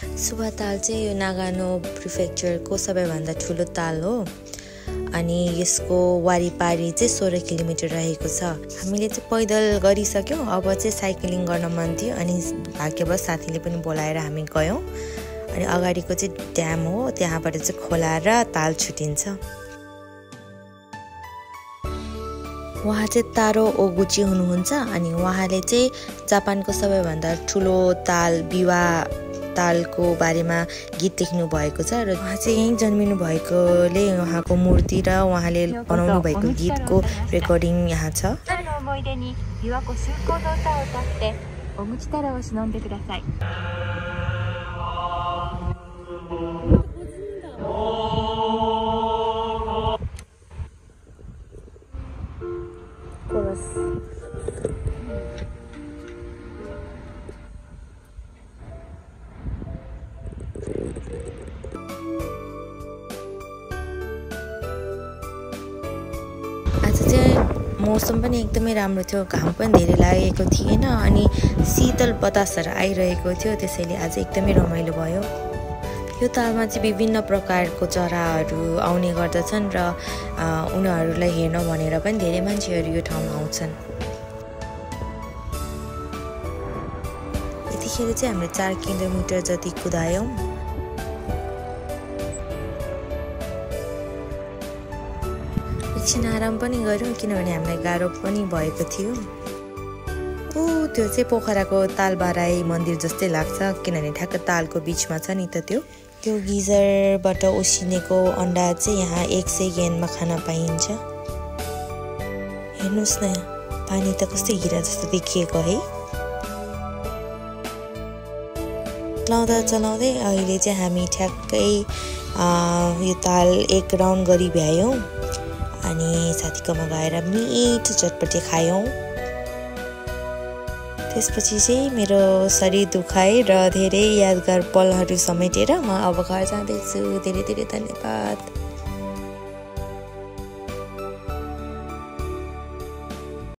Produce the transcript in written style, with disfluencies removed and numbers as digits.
सुबा ताल चाहिँ यो नागानो प्रिफेक्चरको सबैभन्दा ठुलो ताल हो अनि यसको वारिपारि चाहिँ 16 किलोमिटर रहेको छ। हामीले चाहिँ पैदल गरिसक्यौँ, अब चाहिँ साइक्लिङ गर्न मन थियो अनि भाग्यवश साथीले पनि बोलाएर हामी गयौँ। अनि अगाडिको चाहिँ ड्याम हो, त्यहाँबाट चाहिँ खोला र ताल छुटिन्छ। उहाँ चाहिँ तारो ओगुची हुनुहुन्छ अनि उहाँले चाहिँ जापानको सबैभन्दा ठुलो ताल बिवा तालको बारेमा गीत लेख्नु भएको छ र उहाँ चाहिँ यहीँ जन्मिनु भएकोले उहाँको मूर्ति र उहाँले बनाउनु भएको गीतको रेकर्डिङ यहाँ छ। आज चाहिँ मौसम पनि एकदमै राम्रो थियो, घाम पनि धेरै लागेको थिएन अनि शीतल बतासहरू आइरहेको थियो, त्यसैले आज एकदमै रमाइलो भयो। यो तालमा चाहिँ विभिन्न प्रकारको चराहरू आउने गर्दछन् र उनीहरूलाई हेर्न भनेर पनि धेरै मान्छेहरू यो ठाउँमा आउँछन्। यतिखेर चाहिँ हामीले 4 किलोमिटर जति कुदायौँ। एकछिन आराम पनि गऱ्यौँ किनभने हामीलाई गाह्रो पनि भएको थियो। त्यो चाहिँ पोखराको तालबाराई मन्दिर जस्तै लाग्छ किनभने ठ्याक्क तालको बिचमा छ नि त त्यो गिजरबाट उसिनेको अन्डा चाहिँ यहाँ 100 येनमा खान पाइन्छ। हेर्नुहोस् न, पानी त कस्तो हिरा जस्तो देखिएको है। चलाउँदै अहिले चाहिँ हामी ठ्याक्कै यो ताल 1 राउन्ड गरी भ्यायौँ अनि साथीकोमा गएर मिठो चटपटी खायौँ। त्यसपछि चाहिँ मेरो शरीर दुखाइ र धेरै यादगार पलहरू समेटेर म अब घर जाँदैछु। धेरै धेरै धन्यवाद।